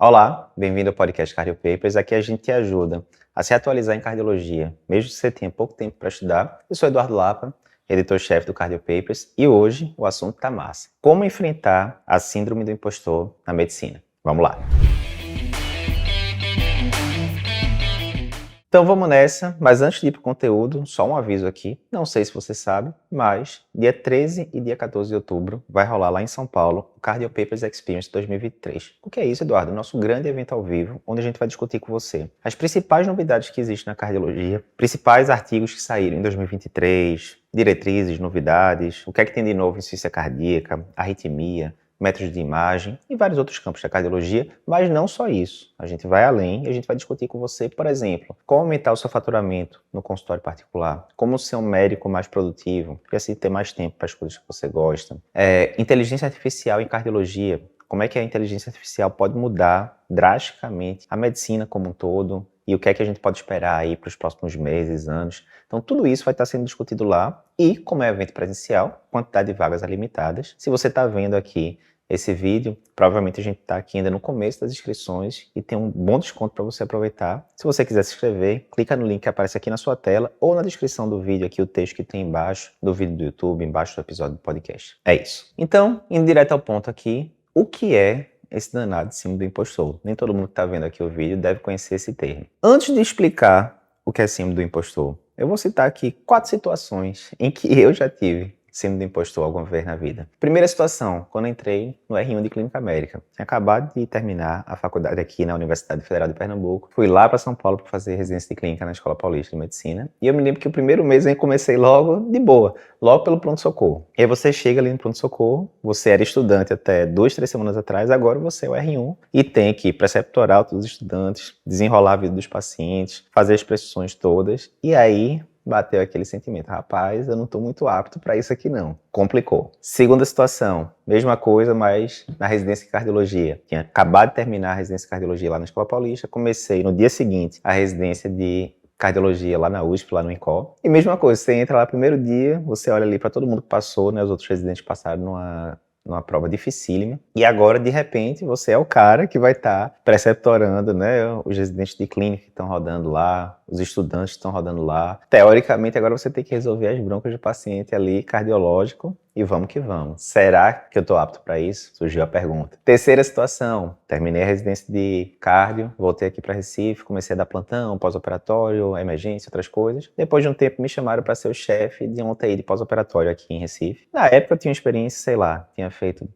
Olá, bem-vindo ao podcast Cardio Papers. Aqui a gente te ajuda a se atualizar em cardiologia, mesmo que você tenha pouco tempo para estudar. Eu sou Eduardo Lapa, editor-chefe do Cardio Papers, e hoje o assunto tá massa. Como enfrentar a síndrome do impostor na medicina? Vamos lá! Então vamos nessa, mas antes de ir para o conteúdo, só um aviso aqui, não sei se você sabe, mas dia 13 e dia 14 de outubro vai rolar lá em São Paulo o Cardio Papers Experience 2023. O que é isso, Eduardo? Nosso grande evento ao vivo, onde a gente vai discutir com você as principais novidades que existem na cardiologia, principais artigos que saíram em 2023, diretrizes, novidades, o que é que tem de novo em insuficiência cardíaca, arritmia, métodos de imagem e vários outros campos da cardiologia, mas não só isso. A gente vai além e a gente vai discutir com você, por exemplo, como aumentar o seu faturamento no consultório particular, como ser um médico mais produtivo, e assim ter mais tempo para as coisas que você gosta. Inteligência artificial em cardiologia, como é que a inteligência artificial pode mudar drasticamente a medicina como um todo, e o que é que a gente pode esperar aí para os próximos meses, anos. Então tudo isso vai estar sendo discutido lá, e como é evento presencial, quantidade de vagas é limitadas. Se você está vendo aqui esse vídeo, provavelmente a gente está aqui ainda no começo das inscrições e tem um bom desconto para você aproveitar. Se você quiser se inscrever, clica no link que aparece aqui na sua tela ou na descrição do vídeo, aqui o texto que tem embaixo do vídeo do YouTube, embaixo do episódio do podcast. É isso. Então, indo direto ao ponto aqui, o que é esse danado de síndrome do impostor? Nem todo mundo que está vendo aqui o vídeo deve conhecer esse termo. Antes de explicar o que é síndrome do impostor, eu vou citar aqui 4 situações em que eu já tive síndrome do impostor alguma vez na vida. Primeira situação, quando entrei no R1 de Clínica Médica. Tinha acabado de terminar a faculdade aqui na Universidade Federal de Pernambuco. Fui lá para São Paulo para fazer residência de clínica na Escola Paulista de Medicina. E eu me lembro que o primeiro mês eu comecei logo de boa, logo pelo pronto-socorro. E aí você chega ali no pronto-socorro, você era estudante até 2, 3 semanas atrás, agora você é o R1 e tem que preceptorar todos os estudantes, desenrolar a vida dos pacientes, fazer as prescrições todas. E aí bateu aquele sentimento, rapaz, eu não estou muito apto para isso aqui não. Complicou. Segunda situação, mesma coisa, mas na residência de cardiologia. Tinha acabado de terminar a residência de cardiologia lá na Escola Paulista, comecei no dia seguinte a residência de cardiologia lá na USP, lá no INCOL. E mesma coisa, você entra lá primeiro dia, você olha ali para todo mundo que passou, né, os outros residentes passaram numa prova dificílima, e agora, de repente, você é o cara que vai estar preceptorando, né, os residentes de clínica que estão rodando lá, os estudantes que estão rodando lá. Teoricamente, agora você tem que resolver as broncas do paciente ali, cardiológico, e vamos que vamos. Será que eu estou apto para isso? Surgiu a pergunta. Terceira situação, terminei a residência de cardio, voltei aqui para Recife, comecei a dar plantão, pós-operatório, emergência, outras coisas. Depois de um tempo me chamaram para ser o chefe de uma UTI de pós-operatório aqui em Recife. Na época eu tinha experiência, sei lá, tinha feito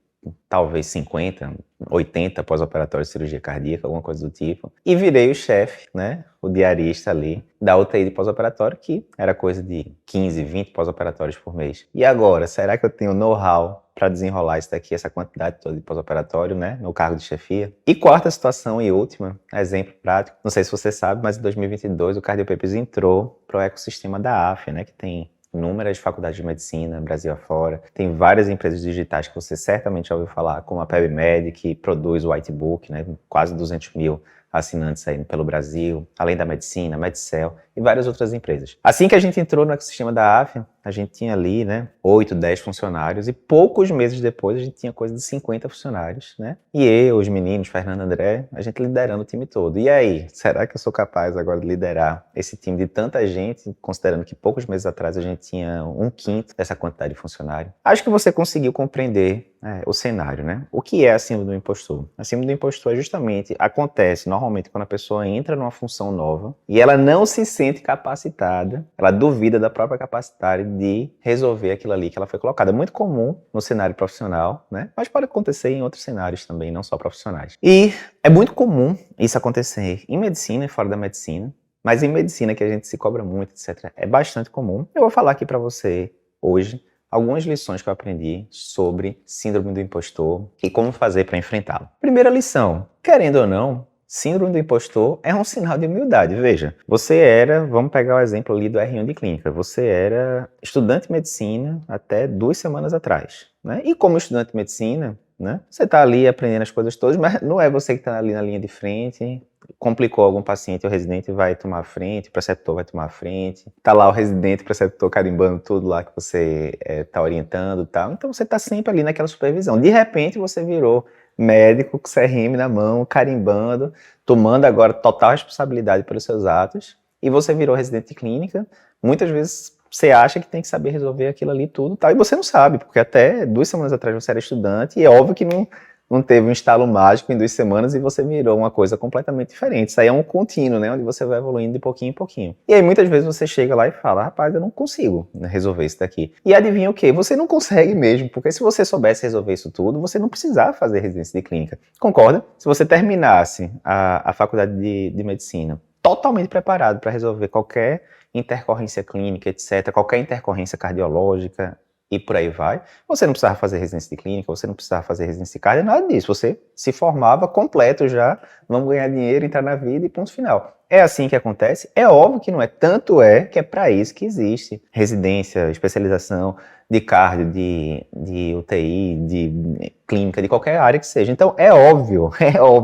talvez 50, 80 pós-operatórios de cirurgia cardíaca, alguma coisa do tipo. E virei o chefe, né, o diarista ali da UTI de pós-operatório, que era coisa de 15, 20 pós-operatórios por mês. E agora, será que eu tenho know-how para desenrolar isso daqui, essa quantidade toda de pós-operatório, né, no cargo de chefia? E quarta situação e última, exemplo prático, não sei se você sabe, mas em 2022 o Cardio Papers entrou para o ecossistema da AFIA, né, que tem inúmeras faculdades de medicina, Brasil afora. Tem várias empresas digitais que você certamente já ouviu falar, como a PebMed, que produz o Whitebook, né, quase 200 mil assinantes aí pelo Brasil, além da Medicina, Medcel e várias outras empresas. Assim que a gente entrou no ecossistema da AFIA, a gente tinha ali, né, 8, 10 funcionários, e poucos meses depois a gente tinha coisa de 50 funcionários, né? E eu, os meninos, Fernando, André, a gente liderando o time todo. E aí, será que eu sou capaz agora de liderar esse time de tanta gente, considerando que poucos meses atrás a gente tinha 1/5 dessa quantidade de funcionário? Acho que você conseguiu compreender o cenário, né? O que é a síndrome do impostor? A síndrome do impostor é justamente, acontece normalmente quando a pessoa entra numa função nova e ela não se sente capacitada, ela duvida da própria capacidade de resolver aquilo ali que ela foi colocada. É muito comum no cenário profissional, né? Mas pode acontecer em outros cenários também, não só profissionais. E é muito comum isso acontecer em medicina e fora da medicina, mas em medicina, que a gente se cobra muito, etc., é bastante comum. Eu vou falar aqui para você hoje algumas lições que eu aprendi sobre síndrome do impostor e como fazer para enfrentá-lo. Primeira lição, querendo ou não, síndrome do impostor é um sinal de humildade. Veja, você era, vamos pegar o exemplo ali do R1 de clínica, você era estudante de medicina até 2 semanas atrás, né? E como estudante de medicina, né, você está ali aprendendo as coisas todas, mas não é você que está ali na linha de frente. Complicou algum paciente, o residente vai tomar a frente, o preceptor vai tomar a frente, tá lá o residente, o preceptor carimbando tudo lá que você tá orientando e tal, então você tá sempre ali naquela supervisão. De repente você virou médico com CRM na mão, carimbando, tomando agora total responsabilidade pelos seus atos, e você virou residente de clínica, muitas vezes você acha que tem que saber resolver aquilo ali tudo, tal, e você não sabe, porque até 2 semanas atrás você era estudante, e é óbvio que não teve um estalo mágico em 2 semanas e você virou uma coisa completamente diferente. Isso aí é um contínuo, né, onde você vai evoluindo de pouquinho em pouquinho. E aí muitas vezes você chega lá e fala, rapaz, eu não consigo, né, resolver isso daqui. E adivinha o quê? Você não consegue mesmo, porque se você soubesse resolver isso tudo, você não precisava fazer residência de clínica. Concorda? Se você terminasse a faculdade de medicina totalmente preparado para resolver qualquer intercorrência clínica, etc., qualquer intercorrência cardiológica, e por aí vai. Você não precisava fazer residência de clínica, você não precisava fazer residência de cardio, nada disso. Você se formava completo já, vamos ganhar dinheiro, entrar na vida e ponto final. É assim que acontece? É óbvio que não é. Tanto é que é para isso que existe residência, especialização de cardio, de UTI, de clínica, de qualquer área que seja. Então é óbvio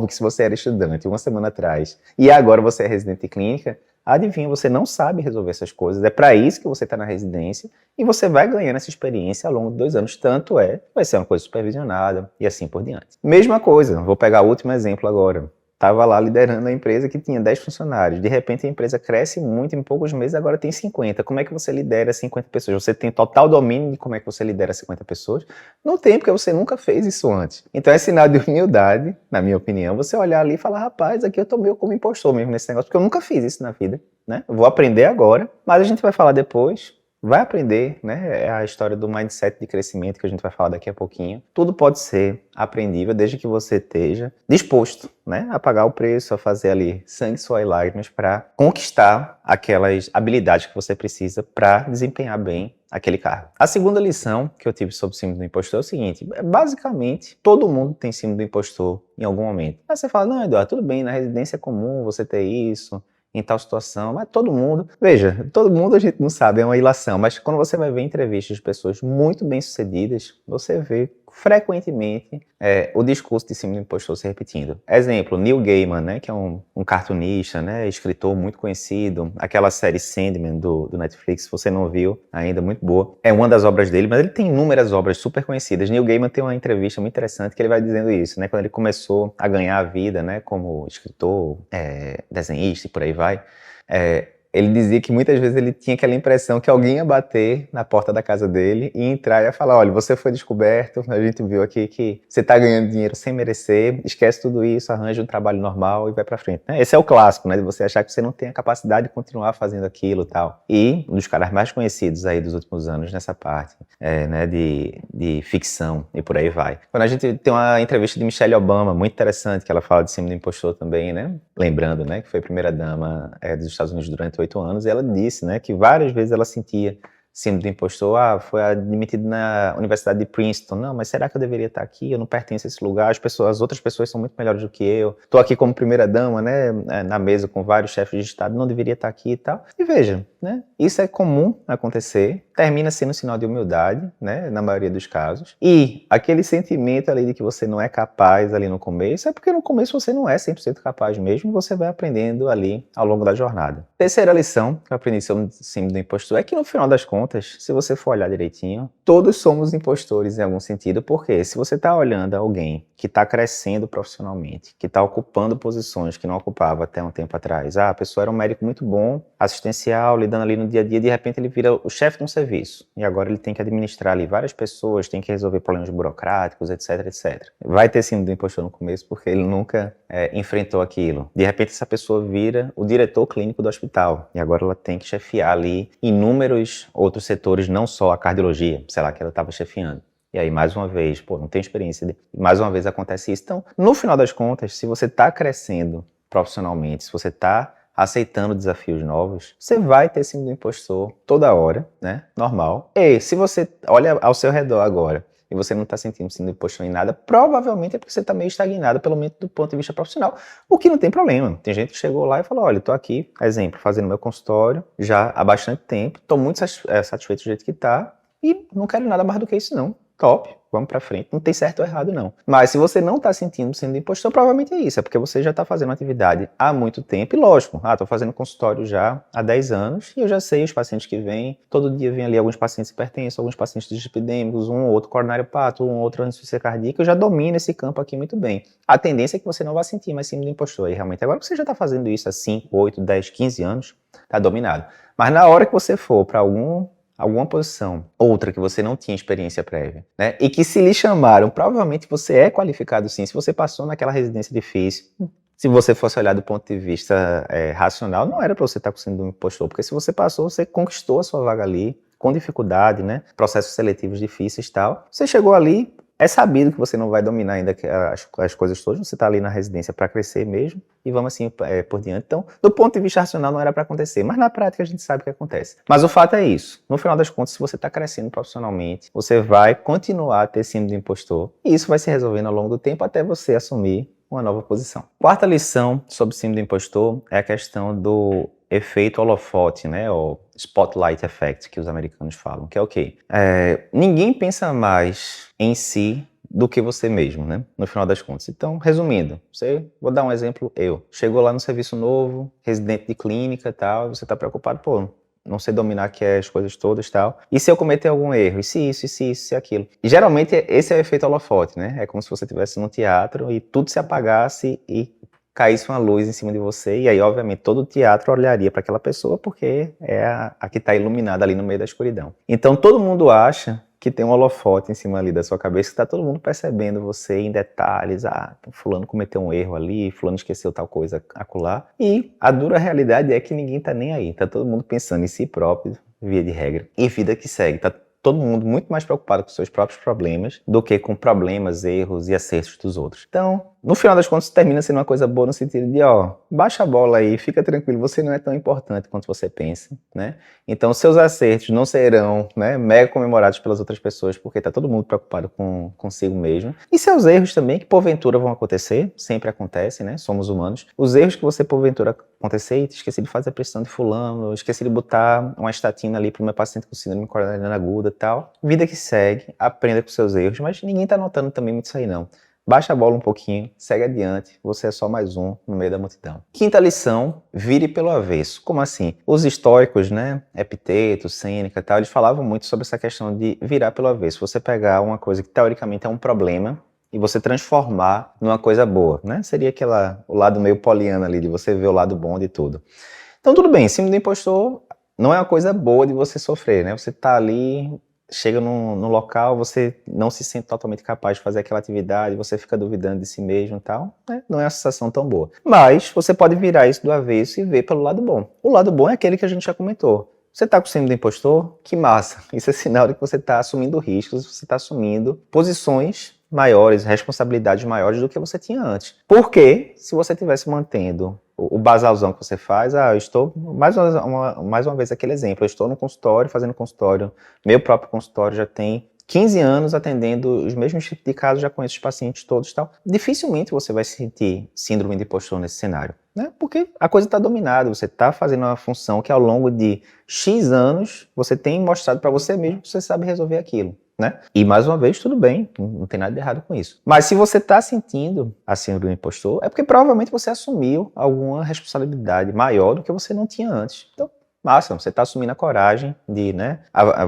que se você era estudante 1 semana atrás e agora você é residente de clínica, adivinha, você não sabe resolver essas coisas. É para isso que você está na residência e você vai ganhando essa experiência ao longo de 2 anos. Tanto é, vai ser uma coisa supervisionada e assim por diante. Mesma coisa, vou pegar o último exemplo agora. Estava lá liderando a empresa que tinha 10 funcionários. De repente a empresa cresce muito, em poucos meses agora tem 50. Como é que você lidera 50 pessoas? Você tem total domínio de como é que você lidera 50 pessoas? Não tem, porque você nunca fez isso antes. Então é sinal de humildade, na minha opinião, você olhar ali e falar, rapaz, aqui eu tô meio como impostor mesmo nesse negócio, porque eu nunca fiz isso na vida, né? Eu vou aprender agora, mas a gente vai falar depois. Vai aprender, né? É a história do mindset de crescimento que a gente vai falar daqui a pouquinho. Tudo pode ser aprendível desde que você esteja disposto, né, a pagar o preço, a fazer ali sangue, suor e lágrimas para conquistar aquelas habilidades que você precisa para desempenhar bem aquele cargo. A segunda lição que eu tive sobre síndrome do impostor é o seguinte, basicamente todo mundo tem síndrome do impostor em algum momento. Aí você fala, não, Eduardo, tudo bem, na residência é comum você ter isso, em tal situação, mas todo mundo, veja, todo mundo a gente não sabe, é uma ilação, mas quando você vai ver entrevistas de pessoas muito bem-sucedidas, você vê frequentemente o discurso de síndrome do impostor se repetindo. Exemplo, Neil Gaiman, né, que é um cartunista, né, escritor muito conhecido, aquela série Sandman do Netflix, se você não viu ainda, muito boa, é uma das obras dele, mas ele tem inúmeras obras super conhecidas. Neil Gaiman tem uma entrevista muito interessante que ele vai dizendo isso, né, quando ele começou a ganhar a vida, né, como escritor, desenhista e por aí vai, ele dizia que muitas vezes ele tinha aquela impressão que alguém ia bater na porta da casa dele e entrar e ia falar, olha, você foi descoberto, a gente viu aqui que você está ganhando dinheiro sem merecer, esquece tudo isso, arranja um trabalho normal e vai pra frente. Esse é o clássico, né, de você achar que você não tem a capacidade de continuar fazendo aquilo e tal. E um dos caras mais conhecidos aí dos últimos anos nessa parte, né, de ficção e por aí vai. Quando a gente tem uma entrevista de Michelle Obama, muito interessante, que ela fala de síndrome do impostor também, né, lembrando, né, que foi a primeira-dama dos Estados Unidos durante 8 anos, e ela disse, né, que várias vezes ela sentia síndrome do impostor, foi admitido na Universidade de Princeton, não, mas será que eu deveria estar aqui? Eu não pertenço a esse lugar, as outras pessoas são muito melhores do que eu, estou aqui como primeira-dama, né, na mesa com vários chefes de Estado, não deveria estar aqui e tal. E veja, né, isso é comum acontecer, termina sendo um sinal de humildade, né, na maioria dos casos, e aquele sentimento ali de que você não é capaz ali no começo, é porque no começo você não é 100% capaz mesmo, e você vai aprendendo ali ao longo da jornada. Terceira lição que eu aprendi sobre síndrome do impostor é que no final das contas, se você for olhar direitinho, todos somos impostores em algum sentido, porque se você está olhando alguém que está crescendo profissionalmente, que está ocupando posições que não ocupava até um tempo atrás, a pessoa era um médico muito bom, assistencial, lidando ali no dia a dia, de repente ele vira o chefe de um serviço, e agora ele tem que administrar ali várias pessoas, tem que resolver problemas burocráticos, etc, etc. Vai ter síndrome do impostor no começo, porque ele nunca enfrentou aquilo. De repente essa pessoa vira o diretor clínico do hospital, e agora ela tem que chefiar ali inúmeros outros setores, não só a cardiologia, sei lá, que ela estava chefiando. E aí, mais uma vez, não tem experiência, mais uma vez acontece isso. Então, no final das contas, se você está crescendo profissionalmente, se você está aceitando desafios novos, você vai ter síndrome do impostor toda hora, né? Normal. E se você olha ao seu redor agora e você não está sentindo síndrome do impostor em nada, provavelmente é porque você está meio estagnado, pelo menos do ponto de vista profissional, o que não tem problema. Tem gente que chegou lá e falou, olha, estou aqui, exemplo, fazendo meu consultório já há bastante tempo, estou muito satisfeito do jeito que está e não quero nada mais do que isso não. top, vamos pra frente. Não tem certo ou errado, não. Mas se você não tá sentindo síndrome do impostor, provavelmente é isso. É porque você já tá fazendo atividade há muito tempo. E lógico, tô fazendo consultório já há 10 anos e eu já sei os pacientes que vêm. Todo dia vem ali alguns pacientes hipertensos, alguns pacientes dislipidêmicos, um ou outro coronariopato, um ou outro insuficiência cardíaca. Eu já domino esse campo aqui muito bem. A tendência é que você não vai sentir mais síndrome do impostor. E realmente, agora que você já tá fazendo isso há 5, 8, 10, 15 anos, tá dominado. Mas na hora que você for para alguma posição, outra que você não tinha experiência prévia, né? E que se lhe chamaram, provavelmente você é qualificado sim, se você passou naquela residência difícil. Se você fosse olhar do ponto de vista racional, não era para você estar com síndrome do impostor, porque se você passou, você conquistou a sua vaga ali, com dificuldade, né? Processos seletivos difíceis e tal. Você chegou ali, é sabido que você não vai dominar ainda as coisas todas, você está ali na residência para crescer mesmo, e vamos assim por diante. Então, do ponto de vista racional, não era para acontecer, mas na prática a gente sabe o que acontece. Mas o fato é isso, no final das contas, se você está crescendo profissionalmente, você vai continuar a ter síndrome do impostor, e isso vai se resolvendo ao longo do tempo até você assumir uma nova posição. Quarta lição sobre síndrome do impostor é a questão do efeito holofote, né, ou spotlight effect, que os americanos falam, que é o quê? Ninguém pensa mais em si do que você mesmo, né, no final das contas. Então, resumindo, vou dar um exemplo, chegou lá no serviço novo, residente de clínica e tal, você está preocupado, não sei dominar aqui as coisas todas e tal. E se eu cometer algum erro? E se isso, e se isso, e aquilo? E geralmente esse é o efeito holofote, né? É como se você estivesse num teatro e tudo se apagasse e caísse uma luz em cima de você. E aí, obviamente, todo o teatro olharia para aquela pessoa porque é a que está iluminada ali no meio da escuridão. Então, todo mundo acha que tem um holofote em cima ali da sua cabeça, que está todo mundo percebendo você em detalhes, fulano cometeu um erro ali, fulano esqueceu tal coisa acolá, e a dura realidade é que ninguém tá nem aí, tá todo mundo pensando em si próprio, via de regra, e vida que segue, tá todo mundo muito mais preocupado com seus próprios problemas do que com problemas, erros e acertos dos outros. Então, no final das contas, termina sendo uma coisa boa no sentido de, baixa a bola aí, fica tranquilo, você não é tão importante quanto você pensa, né? Então, seus acertos não serão, né, mega comemorados pelas outras pessoas, porque tá todo mundo preocupado consigo mesmo. E seus erros também, que porventura vão acontecer, sempre acontecem, né? Somos humanos. Os erros que você porventura acontecer, esqueci de fazer a pressão de fulano, esqueci de botar uma estatina ali para o meu paciente com síndrome coronariana aguda e tal. Vida que segue, aprenda com seus erros, mas ninguém tá notando também muito isso aí não. Baixa a bola um pouquinho, segue adiante, você é só mais um no meio da multidão. Quinta lição, vire pelo avesso. Como assim? Os estoicos, né, Epiteto, Sêneca e tal, eles falavam muito sobre essa questão de virar pelo avesso. Você pegar uma coisa que teoricamente é um problema e você transformar numa coisa boa, né? Seria o lado meio poliana ali, de você ver o lado bom de tudo. Então tudo bem, síndrome do impostor não é uma coisa boa de você sofrer, né? Você tá ali, chega no local, você não se sente totalmente capaz de fazer aquela atividade, você fica duvidando de si mesmo e tal, né? Não é uma sensação tão boa. Mas você pode virar isso do avesso e ver pelo lado bom. O lado bom é aquele que a gente já comentou. Você está com síndrome do impostor? Que massa! Isso é sinal de que você está assumindo riscos, você está assumindo posições maiores, responsabilidades maiores do que você tinha antes. Porque se você estivesse mantendo o basalzão que você faz, eu estou, mais uma vez aquele exemplo, eu estou no consultório, fazendo consultório, meu próprio consultório já tem 15 anos atendendo os mesmos tipos de casos, já conheço os pacientes todos e tal. Dificilmente você vai sentir síndrome de impostor nesse cenário, né? Porque a coisa está dominada, você está fazendo uma função que ao longo de X anos você tem mostrado para você mesmo que você sabe resolver aquilo, né? E mais uma vez, tudo bem, não tem nada de errado com isso. Mas se você está sentindo a síndrome do impostor, é porque provavelmente você assumiu alguma responsabilidade maior do que você não tinha antes. Então, massa, você está assumindo a coragem de, né?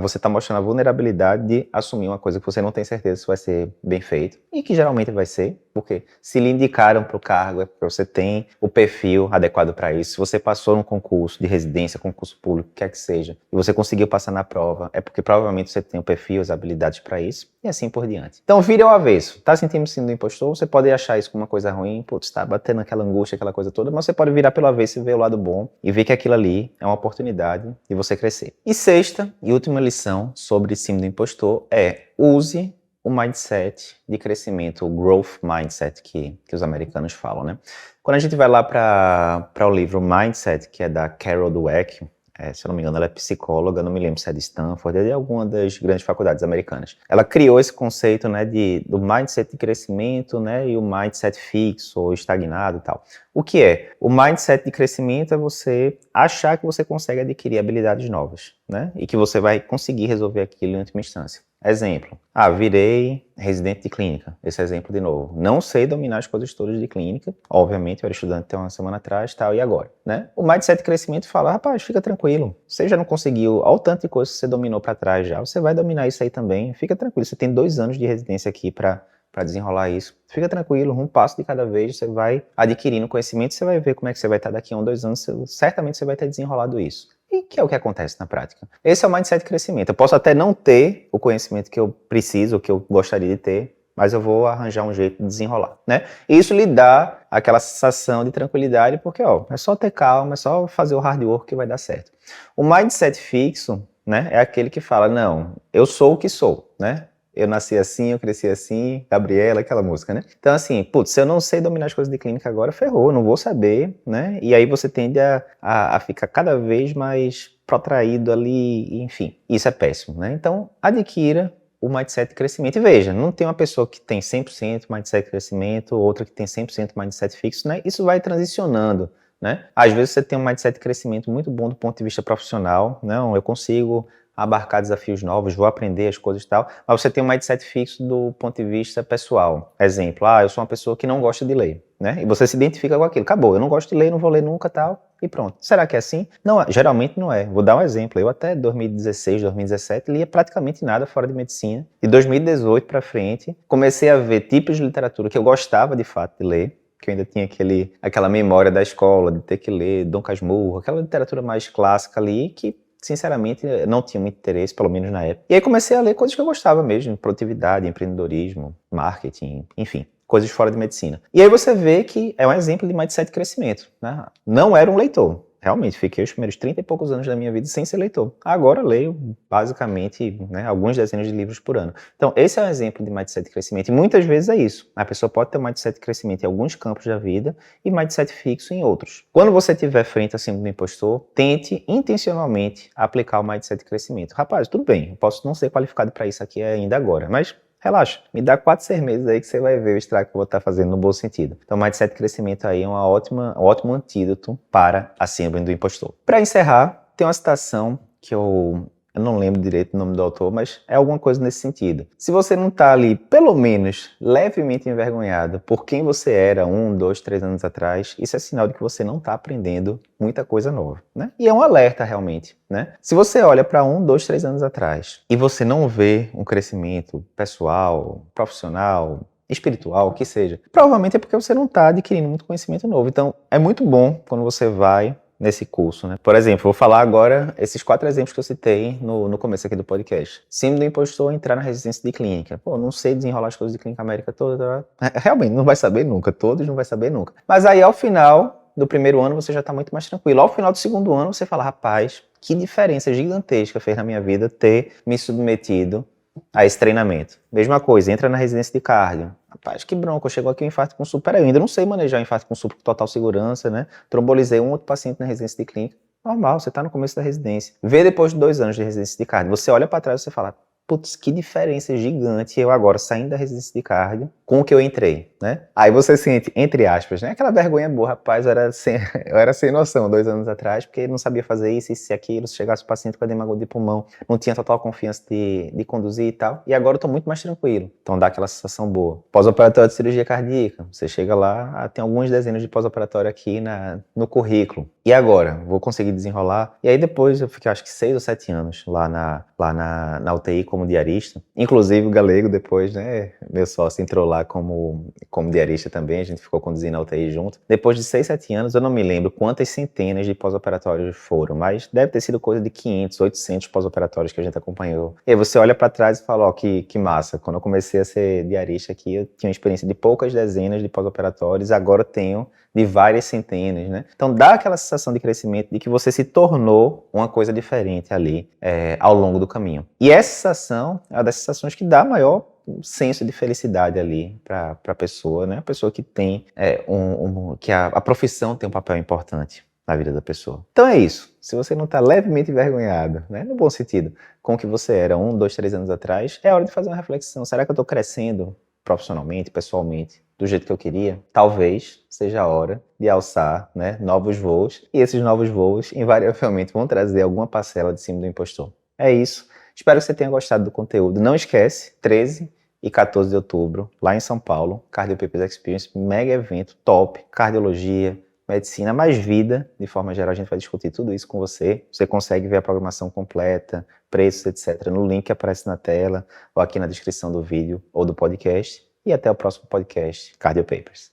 Você está mostrando a vulnerabilidade de assumir uma coisa que você não tem certeza se vai ser bem feito, e que geralmente vai ser, porque se lhe indicaram para o cargo, é porque você tem o perfil adequado para isso. Se você passou num concurso de residência, concurso público, quer que seja, e você conseguiu passar na prova, é porque provavelmente você tem o perfil, as habilidades para isso, e assim por diante. Então, vire ao avesso. Tá sentindo síndrome do impostor? Você pode achar isso como uma coisa ruim, putz, tá batendo aquela angústia, aquela coisa toda, mas você pode virar pelo avesso e ver o lado bom, e ver que aquilo ali é uma oportunidade de você crescer. E sexta e última lição sobre síndrome do impostor é: use o mindset de crescimento, o growth mindset que os americanos falam, né? Quando a gente vai lá para o livro Mindset, que é da Carol Dweck, se eu não me engano ela é psicóloga, não me lembro se é de Stanford, é de alguma das grandes faculdades americanas. Ela criou esse conceito, né, do mindset de crescimento, né, e o mindset fixo ou estagnado e tal. O que é? O mindset de crescimento é você achar que você consegue adquirir habilidades novas, né? E que você vai conseguir resolver aquilo em última instância. Exemplo, virei residente de clínica, esse exemplo de novo. Não sei dominar as coisas todas de clínica, obviamente, eu era estudante até uma semana atrás, tal, e agora, né? O mindset de crescimento fala, rapaz, fica tranquilo, você já não conseguiu, olha o tanto de coisa que você dominou para trás já, você vai dominar isso aí também, fica tranquilo, você tem 2 anos de residência aqui para desenrolar isso. Fica tranquilo, um passo de cada vez, você vai adquirindo conhecimento, você vai ver como é que você vai estar daqui a 1, 2 anos, certamente você vai ter desenrolado isso. E que é o que acontece na prática. Esse é o mindset de crescimento. Eu posso até não ter o conhecimento que eu preciso, que eu gostaria de ter, mas eu vou arranjar um jeito de desenrolar, né? E isso lhe dá aquela sensação de tranquilidade, porque, é só ter calma, é só fazer o hard work que vai dar certo. O mindset fixo, né, é aquele que fala, não, eu sou o que sou, né? Eu nasci assim, eu cresci assim, Gabriela, aquela música, né? Então, assim, se eu não sei dominar as coisas de clínica agora, ferrou, não vou saber, né? E aí você tende a ficar cada vez mais protraído ali, enfim, isso é péssimo, né? Então, adquira o mindset de crescimento. E veja, não tem uma pessoa que tem 100% mindset de crescimento, outra que tem 100% mindset fixo, né? Isso vai transicionando, né? Às vezes você tem um mindset de crescimento muito bom do ponto de vista profissional, não, eu consigo abarcar desafios novos, vou aprender as coisas e tal, mas você tem um mindset fixo do ponto de vista pessoal. Exemplo, eu sou uma pessoa que não gosta de ler, né? E você se identifica com aquilo, acabou, eu não gosto de ler, não vou ler nunca, tal, e pronto. Será que é assim? Não, geralmente não é. Vou dar um exemplo, eu até 2016, 2017 lia praticamente nada fora de medicina. De 2018 para frente, comecei a ver tipos de literatura que eu gostava de fato de ler, que eu ainda tinha aquela memória da escola, de ter que ler Dom Casmurro, aquela literatura mais clássica ali, que sinceramente, não tinha muito interesse, pelo menos na época. E aí comecei a ler coisas que eu gostava mesmo, produtividade, empreendedorismo, marketing, enfim, coisas fora de medicina. E aí você vê que é um exemplo de mindset de crescimento, né? Não era um leitor. Realmente, fiquei os primeiros 30 e poucos anos da minha vida sem ser leitor. Agora leio, basicamente, né, algumas dezenas de livros por ano. Então, esse é um exemplo de mindset de crescimento. E muitas vezes é isso. A pessoa pode ter um mindset de crescimento em alguns campos da vida e mindset fixo em outros. Quando você estiver frente a síndrome do impostor, tente intencionalmente aplicar o mindset de crescimento. Rapaz, tudo bem, eu posso não ser qualificado para isso aqui ainda agora, mas relaxa, me dá 4, 6 meses aí que você vai ver o estrago que eu vou estar fazendo no bom sentido. Então, mindset de crescimento aí é um ótimo antídoto para a síndrome do impostor. Para encerrar, tem uma citação que eu não lembro direito o nome do autor, mas é alguma coisa nesse sentido. Se você não está ali, pelo menos, levemente envergonhado por quem você era 1, 2, 3 anos atrás, isso é sinal de que você não está aprendendo muita coisa nova, né? E é um alerta, realmente, né? Se você olha para 1, 2, 3 anos atrás e você não vê um crescimento pessoal, profissional, espiritual, o que seja, provavelmente é porque você não está adquirindo muito conhecimento novo. Então, é muito bom quando você vai nesse curso, né? Por exemplo, vou falar agora esses 4 exemplos que eu citei no começo aqui do podcast. Síndrome do impostor, entrar na residência de clínica. Não sei desenrolar as coisas de clínica América toda. Realmente, não vai saber nunca. Todos não vai saber nunca. Mas aí, ao final do primeiro ano, você já está muito mais tranquilo. Ao final do segundo ano, você fala, rapaz, que diferença gigantesca fez na minha vida ter me submetido a esse treinamento. Mesma coisa, entra na residência de cardio. Rapaz, que bronca, chegou aqui um infarto com supra, eu ainda não sei manejar um infarto com supra com total segurança, né? Trombolizei um outro paciente na residência de clínica. Normal, você está no começo da residência. Vê depois de 2 anos de residência de cardio, você olha para trás e você fala, putz, que diferença gigante eu agora saindo da residência de cardio com o que eu entrei, né? Aí você sente, entre aspas, né? Aquela vergonha boa, rapaz, eu era sem noção 2 anos atrás, porque não sabia fazer isso e aquilo, se chegasse o paciente com edema agudo de pulmão, não tinha total confiança de conduzir e tal, e agora eu tô muito mais tranquilo, então dá aquela sensação boa. Pós-operatório de cirurgia cardíaca, você chega lá, tem algumas dezenas de pós-operatório aqui no currículo, e agora? Vou conseguir desenrolar? E aí depois eu fiquei, acho que 6 ou 7 anos lá na UTI como diarista, inclusive o Galego depois, né, meu sócio entrou lá como diarista também, a gente ficou conduzindo a UTI junto. Depois de 6, 7 anos, eu não me lembro quantas centenas de pós-operatórios foram, mas deve ter sido coisa de 500, 800 pós-operatórios que a gente acompanhou. E aí você olha para trás e fala, que massa, quando eu comecei a ser diarista aqui, eu tinha uma experiência de poucas dezenas de pós-operatórios, agora eu tenho de várias centenas, né? Então dá aquela sensação de crescimento, de que você se tornou uma coisa diferente ali ao longo do caminho. E essa sensação é uma das sensações que dá maior senso de felicidade ali para a pessoa, né? A pessoa que tem que a profissão tem um papel importante na vida da pessoa. Então é isso. Se você não está levemente envergonhado, né, no bom sentido, com o que você era 1, 2, 3 anos atrás, é hora de fazer uma reflexão. Será que eu estou crescendo profissionalmente, pessoalmente, do jeito que eu queria, talvez seja a hora de alçar, né, novos voos. E esses novos voos, invariavelmente, vão trazer alguma parcela de cima do impostor. É isso. Espero que você tenha gostado do conteúdo. Não esquece, 13 e 14 de outubro, lá em São Paulo, Cardio Papers Experience, mega evento, top, cardiologia, medicina, mais vida, de forma geral, a gente vai discutir tudo isso com você. Você consegue ver a programação completa, preços, etc., no link que aparece na tela, ou aqui na descrição do vídeo ou do podcast. E até o próximo podcast, Cardio Papers.